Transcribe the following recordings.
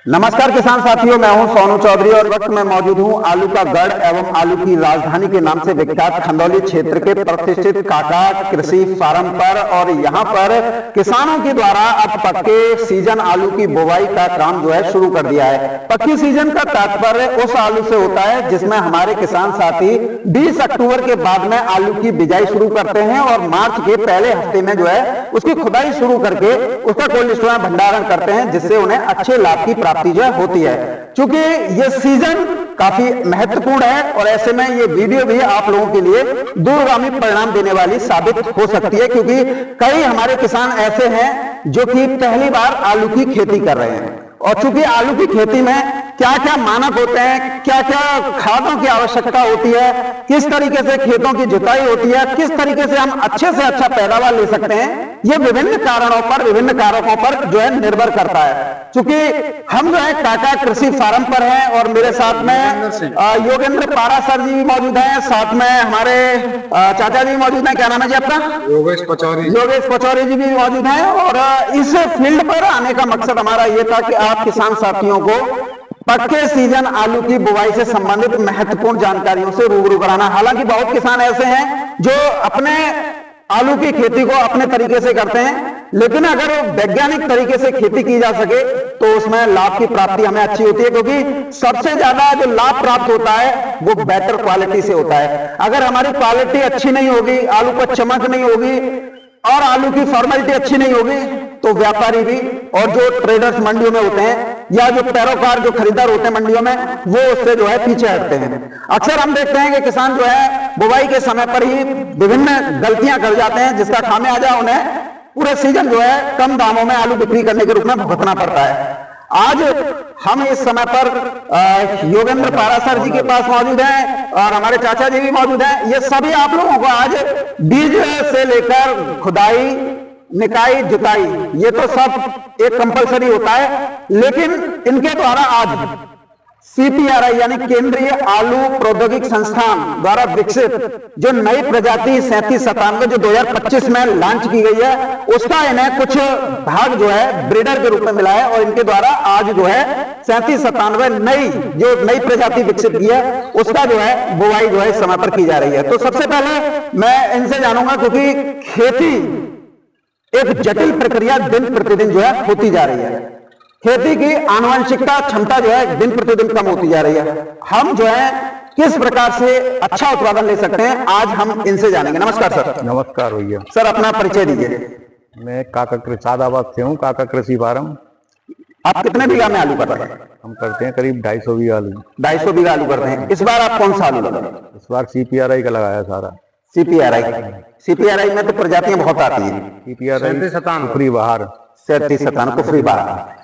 नमस्कार किसान साथियों, मैं हूं सोनू चौधरी और वक्त में मौजूद हूं आलू का गढ़ एवं आलू की राजधानी के नाम से विख्यात खंदौली क्षेत्र के प्रतिष्ठित काका कृषि फार्म पर। और यहां पर किसानों के द्वारा अब पक्के सीजन आलू की बुवाई का काम जो है शुरू कर दिया है। पक्की सीजन का तात्पर्य उस आलू से होता है जिसमें हमारे किसान साथी 20 अक्टूबर के बाद में आलू की बिजाई शुरू करते हैं और मार्च के पहले हफ्ते में जो है उसकी खुदाई शुरू करके उसका कोल्ड स्टोर में भंडारण करते हैं, जिससे उन्हें अच्छे लाभ की प्राप्ति जो होती है। क्योंकि ये सीजन काफी महत्वपूर्ण है और ऐसे में ये वीडियो भी आप लोगों के लिए दूरगामी परिणाम देने वाली साबित हो सकती है, क्योंकि कई हमारे किसान ऐसे हैं जो कि पहली बार आलू की खेती कर रहे हैं। और चूंकि आलू की खेती में क्या क्या मानक होते हैं, क्या क्या खादों की आवश्यकता होती है, किस तरीके से खेतों की जुताई होती है, किस तरीके से हम अच्छे से अच्छा पैदावार ले सकते हैं, ये विभिन्न कारणों पर, विभिन्न कारकों पर जो है निर्भर करता है। चूंकि हम जो है काका कृषि फार्म पर हैं और मेरे साथ में योगेंद्र पारा सर जी मौजूद हैं, साथ में हमारे चाचा जी मौजूद हैं। क्या नाम है जी आपका? योगेश पचौरी। योगेश पचौरी जी भी मौजूद हैं। और इस फील्ड पर आने का मकसद हमारा ये था कि आप किसान साथियों को पक्के सीजन आलू की बुवाई से संबंधित महत्वपूर्ण जानकारियों से रूबरू कराना। हालांकि बहुत किसान ऐसे हैं जो अपने आलू की खेती को अपने तरीके से करते हैं, लेकिन अगर वैज्ञानिक तरीके से खेती की जा सके तो उसमें लाभ की प्राप्ति हमें अच्छी होती है, क्योंकि सबसे ज्यादा जो लाभ प्राप्त होता है वो बेटर क्वालिटी से होता है। अगर हमारी क्वालिटी अच्छी नहीं होगी, आलू पर चमक नहीं होगी और आलू की फॉर्मेलिटी अच्छी नहीं होगी, तो व्यापारी भी और जो ट्रेडर्स मंडियों में होते हैं या जो पैरोकार जो खरीदार होते हैं मंडियों में, वो उससे जो है पीछे हटते हैं। अक्सर हम देखते हैं कि किसान जो है बुवाई के समय पर ही विभिन्न गलतियां कर जाते हैं, जिसका खामियाजा उन्हें पूरे सीजन जो है कम दामों में आलू बिक्री करने के रूप में भुगतना पड़ता है। आज हम इस समय पर योगेंद्र पारा सर जी के पास मौजूद हैं और हमारे चाचा जी भी मौजूद हैं। ये सभी आप लोगों को आज बीज से लेकर खुदाई, निकाई, जुताई, ये तो सब एक कंपलसरी होता है, लेकिन इनके द्वारा आज CPRI यानी केंद्रीय आलू प्रौद्योगिक संस्थान द्वारा विकसित जो नई प्रजाति 3797 जो 2025 में लॉन्च की गई है, उसका इन्हें कुछ भाग जो है ब्रीडर के रूप में मिला है और इनके द्वारा आज जो है 3797 नई प्रजाति विकसित की है, उसका जो है बुवाई जो है इस समय पर की जा रही है। तो सबसे पहले मैं इनसे जानूंगा, क्योंकि खेती एक जटिल प्रक्रिया दिन प्रतिदिन जो है होती जा रही है, खेती की आनुवंशिकता क्षमता जो है दिन प्रतिदिन कम होती जा रही है, हम जो है किस प्रकार से अच्छा उत्पादन ले सकते हैं, आज हम इनसे जानेंगे। नमस्कार सर। नमस्कार भैया। सर अपना परिचय दीजिए। मैं काका सादाबाद से हूँ, काका कृषि फार्म। आप कितने बीघा में आलू कर रहे हैं? हम करते हैं करीब 250 बीघा आलू। 250 बीघा आलू करते हैं। इस बार आप कौन सा आलू लगा? इस बार CPRI का लगाया सारा। CPRI में तो प्रजातियां बहुत आती है। CPRI कुफरी बहार, 3797 कुफरी बहार।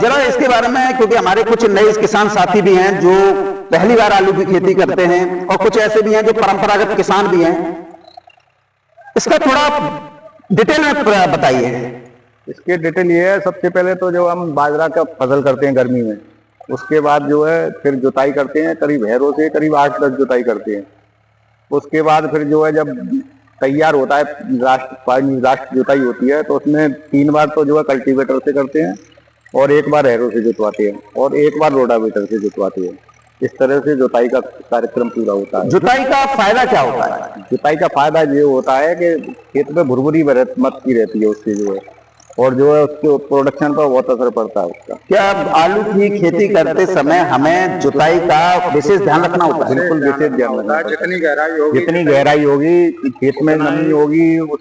जरा इसके बारे में, क्योंकि हमारे कुछ नए किसान साथी भी हैं जो पहली बार आलू की खेती करते हैं और कुछ ऐसे भी हैं जो परंपरागत किसान भी हैं, इसका थोड़ा डिटेल में बताइए। इसके डिटेल ये है, सबसे पहले तो जो हम बाजरा का फसल करते हैं गर्मी में, उसके बाद जो है फिर जुताई करते हैं, करीब हैरों से करीब 8-10 जुताई करते हैं। उसके बाद फिर जो है जब तैयार होता है राष्ट्र जुताई होती है, तो उसमें 3 बार तो जो है कल्टीवेटर से करते हैं और 1 बार हैरों से जुतवाते हैं और 1 बार रोटावेटर से जुतवाते हैं। इस तरह से जुताई का कार्यक्रम पूरा होता है। जुताई का फायदा क्या होता है? जुताई का फायदा ये होता है कि खेत में भुरभुरी मट्टी रहती है उससे जो है, और जो है उसके प्रोडक्शन पर बहुत असर पड़ता है उसका। क्या आलू की खेती करते समय हमें जुताई का विशेष ध्यान रखना होता है? बिल्कुल विशेष ध्यान रखना है। जितनी गहराई होगी खेत में नमी होगी, उस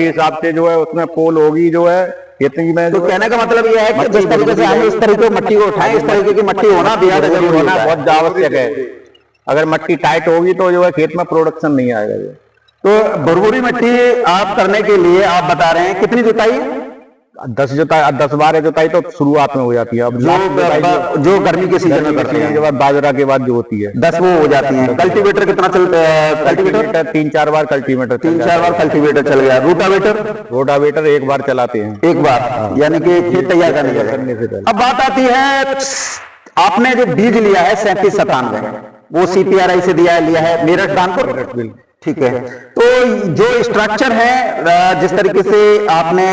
हिसाब से जो है उसमें पोल होगी जो है खेती में। तो कहने का मतलब यह है कि जिस तरीके से हम इस तरीके की मट्टी को उठाएं, इस तरीके की मट्टी होना बेहद जरूरी होना बहुत आवश्यक है। अगर मट्टी टाइट होगी तो जो है खेत में प्रोडक्शन नहीं आएगा। तो भुरभुरी मट्टी आप करने के लिए आप बता रहे हैं कितनी जुताई? 10-12 जुताई तो शुरुआत में हो जाती है। अब जो गर्मी के सीजन में करते हैं, के बाद बाजरा के बाद जो होती है 10 वो हो जाती है। कल्टीवेटर कितना चलता है? कल्टीवेटर 3-4 बार कल्टीवेटर 3-4 बार कल्टीवेटर चल गया। रोटावेटर 1 बार चलाते हैं। 1 बार, यानी कि खेत तैयार करने से पहले। अब बात आती है, आपने जो बीज लिया है 3797, वो CPRI से लिया है मेरठ कानपुर। ठीक है। तो जो स्ट्रक्चर है, जिस तरीके से आपने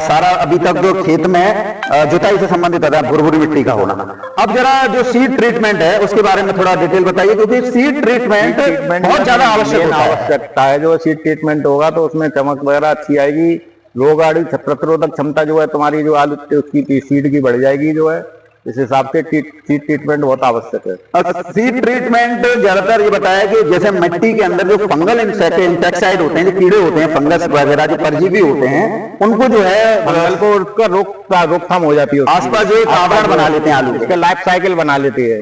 सारा अभी तक जो खेत में जुताई से संबंधित था, भुरभुरी मिट्टी का होना, अब जरा जो सीड ट्रीटमेंट है उसके बारे में थोड़ा डिटेल बताइए, क्योंकि सीड ट्रीटमेंट बहुत ज्यादा आवश्यकता है। जो सीड ट्रीटमेंट होगा तो उसमें चमक वगैरह अच्छी आएगी, रोग आदि प्रतिरोधक क्षमता जो है तुम्हारी जो आलू उसकी सीड की बढ़ जाएगी जो है। इस हिसाब से सीड ट्रीटमेंट बहुत आवश्यक है। सीड ट्रीटमेंट ज्यादातर ये बताया कि जैसे मिट्टी के अंदर जो फंगल इंसेक्टिसाइड होते हैं, जो कीड़े होते हैं, फंगस वगैरह जो परजीवी होते हैं, उनको जो है फंगल को उसका रोकथाम हो जाती है, आसपास जो आवरण बना लेते हैं, आलू इसका लाइफ साइकिल बना लेते हैं।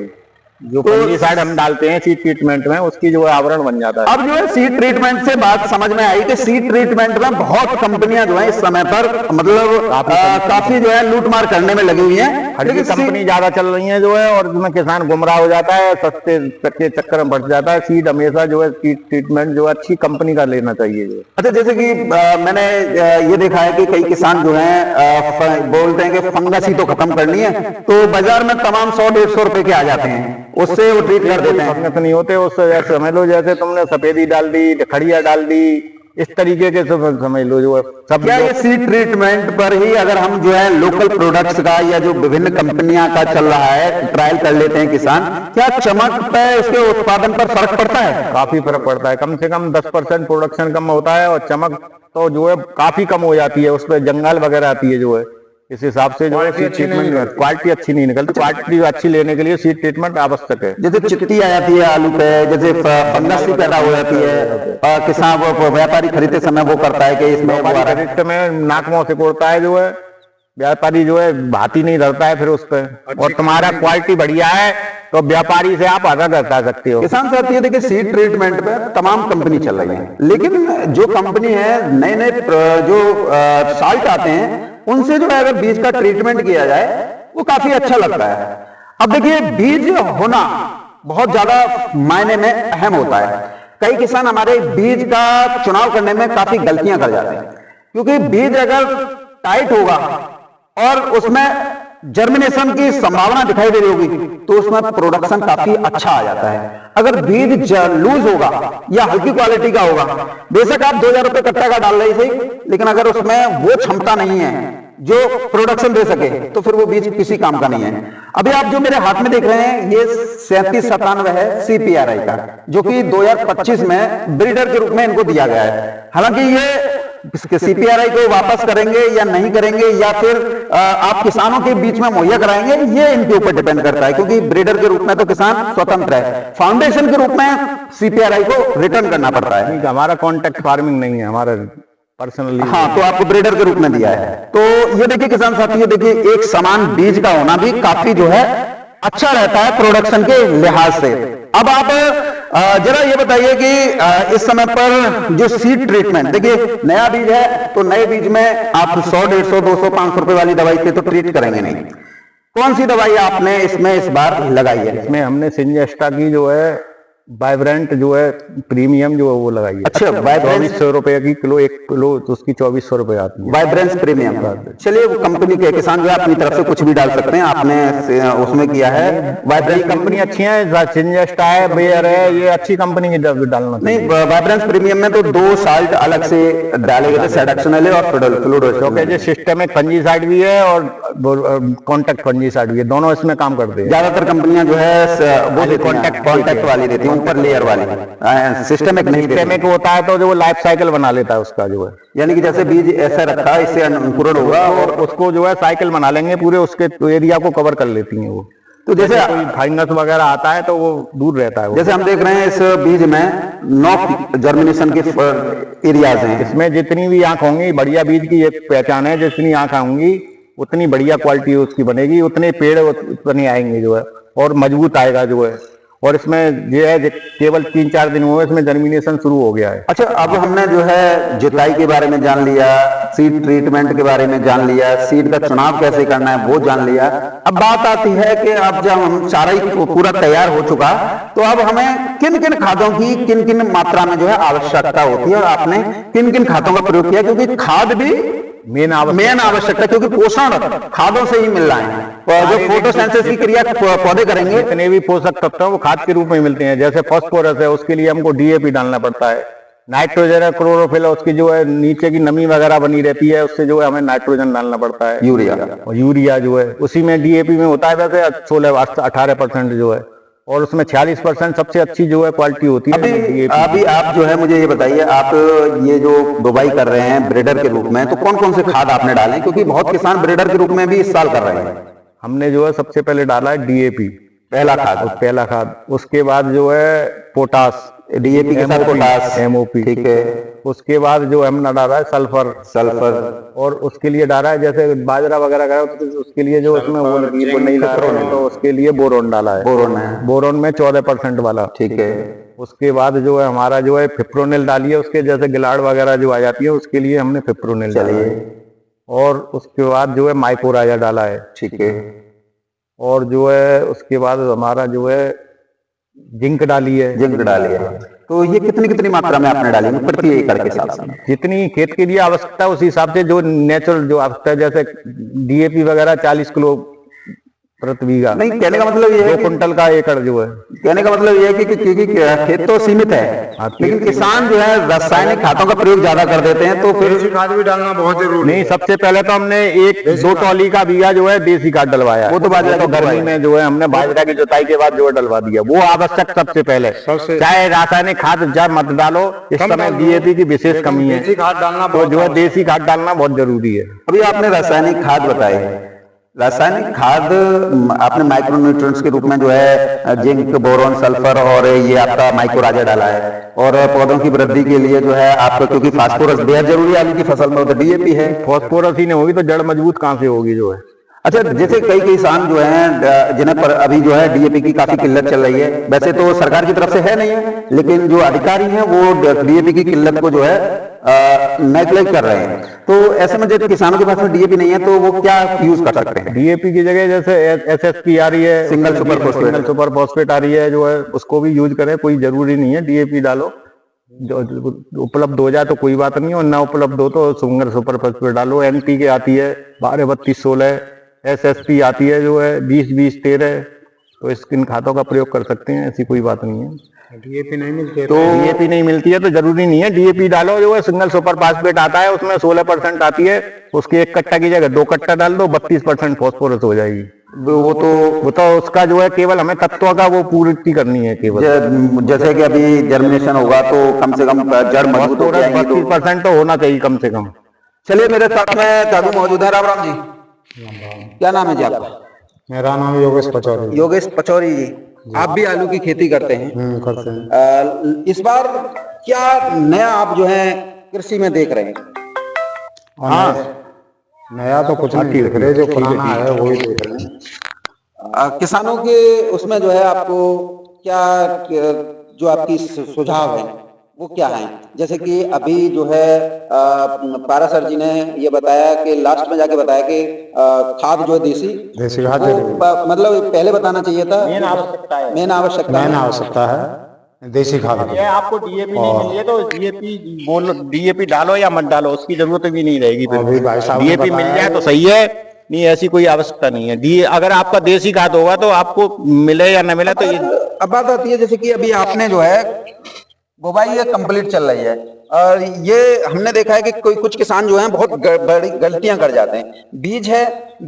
जो फंगिसाइड हम डालते हैं सीड ट्रीटमेंट में, उसकी जो है आवरण बन जाता है। अब जो है सीड ट्रीटमेंट से बात समझ में आई कि सीड ट्रीटमेंट में बहुत कंपनियां जो है इस समय पर मतलब काफी जो है लूटमार करने में लगी हुई हैं। हर कंपनी ज्यादा चल रही है जो है, और उसमें किसान गुमराह हो जाता है, सस्ते के चक्कर में बढ़ जाता है। सीड हमेशा जो है सीड ट्रीटमेंट जो अच्छी कंपनी का लेना चाहिए जो। अच्छा, जैसे कि मैंने ये देखा है कि कई किसान जो है बोलते हैं कि फंगस ही तो खत्म करनी है, तो बाजार में तमाम 100-150 रुपए के आ जाते हैं, उससे वो ट्रीट कर देते हैं। फंगस नहीं होते उससे, जैसे समझ लो जैसे तुमने सफेदी डाल दी, खड़िया डाल दी, इस तरीके के समझ लो जो है सब। क्या ये सीड ट्रीटमेंट पर ही अगर हम जो है लोकल प्रोडक्ट्स का या जो विभिन्न कंपनियां का चल रहा है ट्रायल कर लेते हैं किसान, क्या चमक पे उसके उत्पादन पर फर्क पड़ता है? काफी फर्क पड़ता है, कम से कम 10% प्रोडक्शन कम होता है, और चमक तो जो है काफी कम हो जाती है, उस पर जंगाल वगैरह आती है जो है। इस हिसाब से जो है सीड ट्रीटमेंट क्वालिटी अच्छी नहीं निकलती। क्वालिटी अच्छी लेने के लिए सीड ट्रीटमेंट आवश्यक है। जैसे चित्ती आ जाती है आलू पे, जैसे फंगस भी पैदा हो जाती है, किसान व्यापारी खरीदते समय वो करता है कि इसमें खरीदते में नाक मुंह से कोड़ता है जो है, व्यापारी जो है भाती नहीं धरता है फिर उस पर, और तुम्हारा क्वालिटी बढ़िया है तो व्यापारी से आप आधा कर सकते हो। किसान साथी देखिए सीड ट्रीटमेंट पे तमाम कंपनी चल रही है, लेकिन जो कंपनी है नए नए जो साल्ट आते हैं उनसे जो है अगर बीज का ट्रीटमेंट किया जाए वो काफी अच्छा लगता है। अब देखिए बीज होना बहुत ज्यादा मायने में अहम होता है। कई किसान हमारे बीज का चुनाव करने में काफी गलतियां कर जाते हैं, क्योंकि बीज अगर टाइट होगा और उसमें जर्मिनेशन की संभावना दिखाई दे रही होगी तो उसमें प्रोडक्शन काफी अच्छा आ जाता है। अगर बीज लूज होगा या हल्की क्वालिटी का होगा, बेशक आप 2000 रुपए कट्टा का डाल रहे सही, लेकिन अगर उसमें वो क्षमता नहीं है जो प्रोडक्शन दे सके तो फिर वो बीज किसी काम का नहीं है। अभी आप जो मेरे हाथ में देख रहे हैं ये 3797 है CPRI का, जो कि 2025 में ब्रीडर के रूप में इनको दिया गया है। हालांकि ये CPRI को वापस करेंगे या नहीं करेंगे, या फिर आप किसानों के बीच में मुहैया कराएंगे, ये इनके ऊपर डिपेंड करता है, क्योंकि ब्रीडर के रूप में तो किसान स्वतंत्र है, फाउंडेशन के रूप में CPRI को रिटर्न करना पड़ता है। हमारा कॉन्ट्रैक्ट फार्मिंग नहीं है, हमारा पर्सनली। हाँ, तो आपको ब्रीडर के रूप में दिया है। तो ये देखिए किसान साथी, ये देखिए एक समान बीज का होना भी काफी जो है अच्छा रहता है प्रोडक्शन के लिहाज से। अब आप जरा ये बताइए कि इस समय पर जो सीड ट्रीटमेंट, देखिए नया बीज है तो नए बीज में आप 100, 150, 200, 500 रुपए वाली दवाई से तो ट्रीट करेंगे नहीं। कौन सी दवाई आपने इसमें इस बार लगाई है? इसमें हमने सिंजेस्टा की जो है वाइब्रेंट जो है प्रीमियम जो है वो लगाई है। अच्छा, 2400 रुपए की किलो, 1 किलो तो उसकी 2400 रुपए आती है। Vibrance premium. चलिए, वो कंपनी के किसान जो है अपनी तरफ से कुछ भी डाल सकते हैं, आपने उसमें किया है। वाइब्रेंस कंपनी अच्छी है, सिंजेस्टा है, बेयर है, ये अच्छी कंपनी की डालना नहीं। वाइब्रेंस प्रीमियम में तो 2 साल्ट अलग से डाले गए थे, सेडक्शनल और फ्लूडोसाइड। जो सिस्टमिक फंजीसाइड भी है और कॉन्टैक्ट फंजीसाइड भी है, दोनों इसमें काम करते हैं। ज्यादातर कंपनियां जो है वो कॉन्टैक्ट वाली देती है, ऊपर लेयर वाली, सिस्टमिक नहीं। सिस्टमिक होता है तो जो लाइफ साइकिल बना लेता है उसका जो है, यानी कि जैसे बीज ऐसा रखा इससे अंकुरण होगा और उसको जो है साइकिल बना लेंगे, पूरे उसके एरिया को कवर कर लेती हैं वो। तो जैसे कोई फंगस वगैरह आता है तो वो दूर रहता है। जैसे हम देख रहे हैं इस बीज में 9 जर्मिनेशन के एरियाज हैं। इसमें जितनी भी आंख होंगी, बढ़िया बीज की एक पहचान है, जितनी आंख होंगी उतनी बढ़िया क्वालिटी उसकी बनेगी, उतने पेड़ उतने आएंगे जो है, और मजबूत आएगा जो है। और इसमें ये है केवल 3-4 दिन हुए इसमें जर्मिनेशन शुरू हो गया है। अच्छा, अब हमने जो है जुताई के बारे में जान लिया, सीड ट्रीटमेंट के बारे में जान लिया, सीड का चुनाव कैसे करना है वो जान लिया। अब बात आती है कि अब जब हम चारा ही पूरा तैयार हो चुका तो अब हमें किन किन खादों की किन किन मात्रा में जो है आवश्यकता होती है, और आपने किन किन खादों का प्रयोग किया, क्योंकि खाद भी मेन आवश्यकता, क्योंकि पोषण खादों से ही मिल रहा है। जो फोटोसिंथेसिस की क्रिया पौधे करेंगे, जितने भी पोषक तत्व वो खाद के रूप में मिलते हैं। जैसे फास्फोरस है, उसके लिए हमको DAP डालना पड़ता है। नाइट्रोजन है, क्लोरोफिल, उसकी जो है नीचे की नमी वगैरह बनी रहती है, उससे जो है हमें नाइट्रोजन डालना पड़ता है, यूरिया। और यूरिया जो है उसी में डीएपी में होता है वैसे 18% जो है, और उसमें 46% सबसे अच्छी जो है क्वालिटी होती है अभी आप जो है मुझे ये बताइए, आप ये जो बुवाई कर रहे हैं ब्रीडर के रूप में, तो कौन कौन से खाद आपने डाले, क्योंकि बहुत किसान ब्रीडर के रूप में भी इस साल कर रहे हैं। हमने जो है सबसे पहले डाला है डीएपी, पहला खाद, उसके बाद जो है पोटास, डीएपी के साथ पोटास, एमओपी, ठीक है। उसके बाद जो हमने डाला है सल्फर, और उसके लिए डाला है जैसे बाजरा वगैरह का तो उसके लिए जो उसमें वो नहीं ला रहे हैं, तो उसके लिए बोरोन डाला है, बोरोन में 14% वाला, ठीक है। उसके बाद जो है हमारा जो है फिप्रोनिल डाली है, उसके जैसे गिलाड़ वगैरह जो आ जाती है उसके लिए हमने फिप्रोनिल डाला है, और उसके बाद जो है माइकोराजा डाला है, ठीक है। और जो है उसके बाद हमारा जो है जिंक डाली है। तो ये कितनी मात्रा में आपने डाली है प्रति एकड़ के हिसाब से? जितनी खेत के लिए आवश्यकता उस हिसाब से, जो नेचुरल जो आवश्यकता है, जैसे डीएपी वगैरह 40 किलो प्रति बीघा। नहीं, कहने का मतलब ये है 2 कुंटल का एकड़ जो है, कहने का मतलब ये है कि क्योंकि खेत तो सीमित है, लेकिन किसान जो है रासायनिक खादों का प्रयोग ज्यादा कर देते हैं, तो फिर देसी खाद भी डालना बहुत जरूरी नहीं। सबसे पहले तो हमने 1-2 ट्रॉली का बीघा जो है देसी खाद डलवाया, वो तो बाजरा तो गर्मी में जो है हमने बाजरा की जुताई के बाद जो है डलवा दिया, वो आवश्यक सबसे पहले। चाहे रासायनिक खाद जब मत डालो, इस समय डीएपी की विशेष कमी है, देसी खाद डालना, तो जो है देसी खाद डालना बहुत जरूरी है। अभी आपने रासायनिक खाद बताई, रासायनिक खाद आपने माइक्रोन्यूट्रिएंट्स के रूप में जो है जिंक, बोरोन, सल्फर और ये आपका माइकोराजा डाला है, और पौधों की वृद्धि के लिए जो है आपका, क्योंकि फास्फोरस बेहद जरूरी है आलू की फसल में, तो डीएपी है। फास्फोरस ही नहीं होगी तो जड़ मजबूत कहाँ से होगी जो है। अच्छा, जैसे कई किसान जो हैं जिन्हें पर अभी जो है डीएपी की काफी किल्लत चल रही है, वैसे तो सरकार की तरफ से है नहीं है, लेकिन जो अधिकारी हैं वो डीएपी की किल्लत को जो है नेगलेक्ट कर रहे हैं, तो ऐसे में जब किसानों के पास में डीएपी नहीं है तो वो क्या यूज कर सकते हैं? डीएपी की जगह जैसे एसएसपी आ रही है, सिंगल सुपर फॉस्फेट आ रही है, जो है उसको भी यूज करें, कोई जरूरी नहीं है डीएपी डालो, जो उपलब्ध हो जाए तो कोई बात नहीं, और ना उपलब्ध हो तो सिंगल सुपर फॉस्फेट डालो। एनपीके आती है 12-32-16, एसएसपी आती है जो है 20-20-13, तो इन खादों का प्रयोग कर सकते हैं, ऐसी कोई बात नहीं है। डीएपी नहीं मिलती है, तो डीएपी नहीं मिलती है तो जरूरी नहीं है डीएपी डालो, जो है सिंगल सुपर फास्फेट आता है उसमें 16% आती है, उसकी 1 कट्टा की जगह 2 कट्टा डाल दो, 32% फास्फोरस हो जाएगी। वो तो उसका जो है केवल हमें तत्वों का वो पूर्ति करनी है केवल, जैसे कि अभी जर्मिनेशन होगा तो कम से कम जड़ मजबूत हो जाएगी, 32% तो होना चाहिए कम से कम। चलिए, मेरे साथ में दादू मौजूद है। राम राम जी, क्या नाम है जी आपका? मेरा नाम योगेश पचौरी। योगेश पचौरी जी, आप भी आलू की खेती करते हैं? करते हैं। इस बार क्या नया आप जो है कृषि में देख रहे हैं? हाँ, नया तो कुछ नहीं देख रहे, जो पुराना है वही देख रहे हैं। किसानों के उसमें जो है आपको क्या जो आपकी सुझाव है वो क्या है? जैसे कि अभी जो है पारा सर जी ने ये बताया कि लास्ट में जाके बताया कि खाद जो है देसी खाद मतलब पहले बताना चाहिए था, मेन आवश्यकता है देसी खाद। आपको डीएपी नहीं मिली है तो डीएपी डालो या मत डालो, उसकी जरूरत भी नहीं रहेगी। डीएपी मिल जाए तो सही है, नहीं ऐसी कोई आवश्यकता नहीं है। अगर आपका देसी खाद होगा तो आपको मिले या न मिले तो ये अब बात आती है, जैसे कि अभी आपने जो है बुवाई ये कंप्लीट चल रही है, और ये हमने देखा है कि कुछ किसान जो हैं बहुत बड़ी गलतियां कर जाते हैं। बीज है,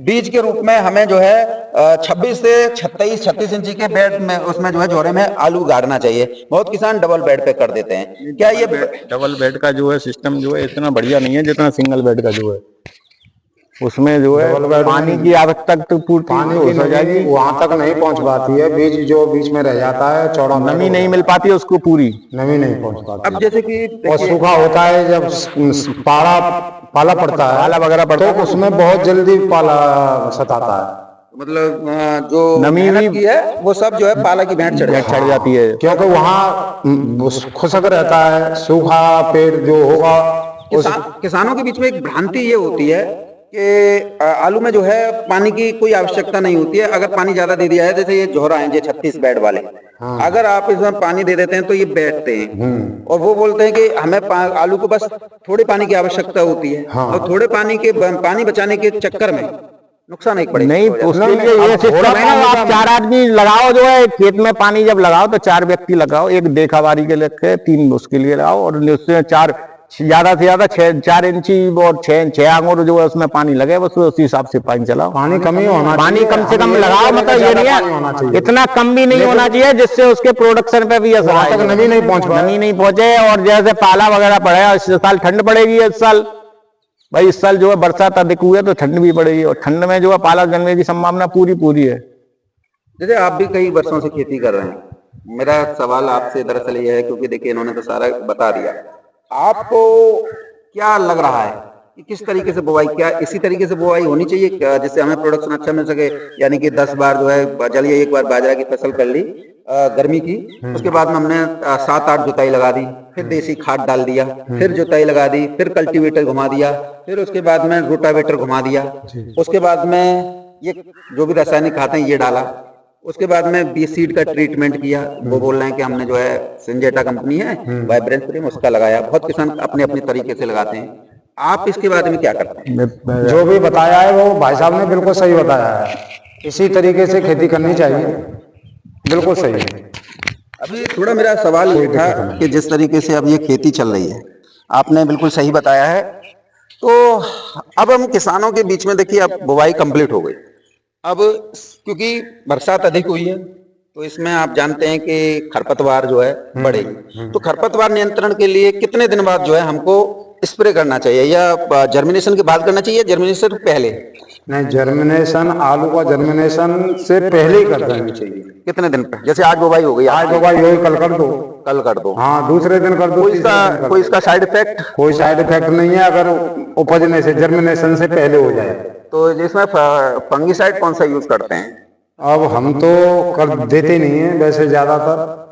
बीज के रूप में हमें जो है 26 से 36 इंची के बेड में उसमें जो है जोरे में आलू गाड़ना चाहिए। बहुत किसान डबल बेड पे कर देते हैं। क्या ये डबल बेड का जो है सिस्टम जो है इतना बढ़िया नहीं है जितना सिंगल बेड का जो है, उसमें जो है पानी की आवश्यकता तो पूर्ति हो जाएगी, वहां तक नहीं पहुंच पाती है। बीज जो बीच में रह जाता है, चौड़ा नमी नहीं मिल पाती है उसको, पूरी नमी नहीं पहुंच पाती। अब जैसे कि और सूखा होता है, जब पाला पड़ता है, पाला वगैरह पड़ता है तो उसमें बहुत जल्दी पाला सताता है। मतलब जो नमी की है वो सब जो है पाला की भेंट चढ़ जाती है, क्योंकि वहाँ खुशक रहता है। सूखा पेड़ जो होगा, किसानों के बीच में एक भ्रांति ये होती है कि आलू में जो है पानी की कोई आवश्यकता नहीं होती है। अगर पानी ज्यादा दे दिया है, जैसे ये जोहरा है, ये 36 बेड वाले, अगर आप इसमें पानी दे देते हैं तो ये बैठते हैं, और वो बोलते हैं कि हमें आलू को बस थोड़े पानी की आवश्यकता होती है। और थोड़े पानी बचाने के चक्कर में नुकसान एक पड़ेगा नहीं, तो उसके लिए ये सिस्टम है ना, आप 4 आदमी लगाओ, जो है खेत में पानी जब लगाओ तो 4 व्यक्ति लगाओ, एक देखावारी के लिए 3 उसके लिए लगाओ, और उससे 4 ज्यादा से ज्यादा 4 इंची और 6 आंगुर जो है उसमें पानी लगे, बस उसी हिसाब से पानी चलाओ। पानी कम ही होना, पानी कम से कम लगाओ, मतलब ये नहीं है इतना कम भी नहीं होना चाहिए जिससे उसके प्रोडक्शन पे भी असर आए, नमी नहीं पहुंचे। और जैसे पाला वगैरह पड़ेगा, इस साल ठंड पड़ेगी, इस साल भाई, इस साल जो है बरसात अधिक हुई है तो ठंड भी पड़ेगी, और ठंड में जो है पाला जमने की संभावना पूरी है। जैसे आप भी कई वर्षों से खेती कर रहे हैं, मेरा सवाल आपसे दरअसल ये है, क्योंकि देखिए इन्होंने तो सारा बता दिया, आपको क्या लग रहा है कि किस तरीके से बुआई, क्या इसी तरीके से बुआई होनी चाहिए क्या, जिससे हमें प्रोडक्शन अच्छा मिल सके? यानी कि 10 बार जो है, चलिए एक बार बाजरा की फसल कर ली गर्मी की, उसके बाद में हमने 7-8 जुताई लगा दी, फिर देसी खाद डाल दिया, फिर जुताई लगा दी, फिर कल्टीवेटर घुमा दिया, फिर उसके बाद में रोटावेटर घुमा दिया, उसके बाद में ये जो भी रासायनिक खाते हैं ये डाला, उसके बाद में बी सीड का ट्रीटमेंट किया। वो बोल रहे हैं कि हमने जो है सिंजेटा कंपनी है वाइब्रेंस प्रीम, उसका लगाया। बहुत किसान अपने अपने तरीके से लगाते हैं, आप इसके बारे में क्या करते हैं? जो भी बताया है वो भाई साहब ने बिल्कुल सही बताया है, इसी तरीके से खेती करनी चाहिए, बिल्कुल सही है। अभी थोड़ा मेरा सवाल ये था कि जिस तरीके से अब ये खेती चल रही है, आपने बिल्कुल सही बताया है। तो अब हम किसानों के बीच में देखिए, अब बुवाई कंप्लीट हो गई, अब क्योंकि बरसात अधिक हुई है तो इसमें आप जानते हैं कि खरपतवार जो है बढ़ेगी, तो खरपतवार नियंत्रण के लिए कितने दिन बाद जो है हमको स्प्रे करना चाहिए, या जर्मिनेशन के बाद करना चाहिए, जर्मिनेशन पहले? नहीं, जर्मिनेशन, आलू का जर्मिनेशन से पहले ही कर देनी चाहिए। कितने दिन पे? जैसे आज बुवाई हो गई, आज बुवाई हो गई, कल कर दो, कल कर दो, हाँ, दूसरे दिन कर दो। कोई इसका साइड इफेक्ट? कोई साइड इफेक्ट नहीं है, अगर उपजने से, जर्मिनेशन से पहले हो जाए। तो जिसमें फंगीसाइड कौन सा यूज करते हैं? अब हम तो कर देते नहीं है वैसे, ज्यादातर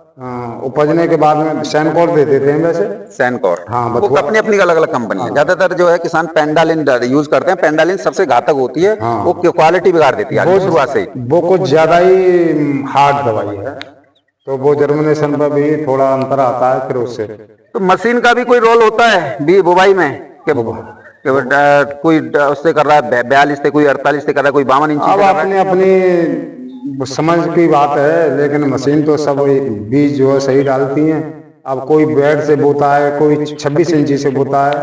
उपजने के बाद में सैनकोर दे देते हैं वैसे। सैनकोर, हाँ, वो अपनी अपनी अलग अलग कंपनी है। ज्यादातर जो है किसान पेंडालिन यूज करते हैं, पेंडालिन सबसे घातक होती है, वो क्वालिटी बिगाड़ देती है शुरुआत से ही। वो कुछ ज्यादा ही हार्ड दवाई है, तो वो जर्मिनेशन पर भी थोड़ा अंतर आता है फिर उससे। तो मशीन का भी कोई रोल होता है बुवाई में? कोई उससे कर रहा है 42 से, कोई 48 से कर रहा है, कोई 52 इंच। अब अपने अपनी समझ की बात है, लेकिन मशीन तो सब बीज जो है सही डालती हैं। अब कोई बेड से बोता है, कोई 26 इंची से बोता है,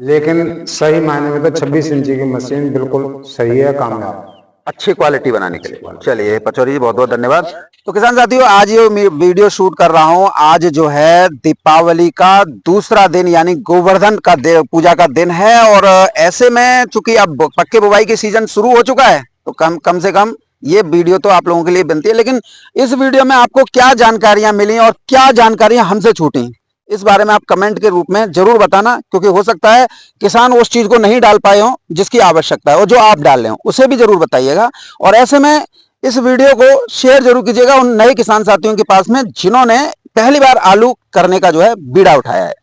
लेकिन सही मायने में तो 26 इंची की मशीन बिल्कुल सही है, कामयाब, अच्छी क्वालिटी बनाने के लिए। चलिए पचौरी जी, बहुत बहुत धन्यवाद। तो किसान साथियों, आज ये वीडियो शूट कर रहा हूँ, आज जो है दीपावली का दूसरा दिन, यानी गोवर्धन का पूजा का दिन है, और ऐसे में चूंकि अब पक्के बुवाई की सीजन शुरू हो चुका है, तो कम से कम ये वीडियो तो आप लोगों के लिए बनती है। लेकिन इस वीडियो में आपको क्या जानकारियां मिली और क्या जानकारियां हमसे छूटी, इस बारे में आप कमेंट के रूप में जरूर बताना, क्योंकि हो सकता है किसान उस चीज को नहीं डाल पाए हो जिसकी आवश्यकता है, और जो आप डाल रहे हो उसे भी जरूर बताइएगा। और ऐसे में इस वीडियो को शेयर जरूर कीजिएगा उन नए किसान साथियों के पास में जिन्होंने पहली बार आलू करने का जो है बीड़ा उठाया है।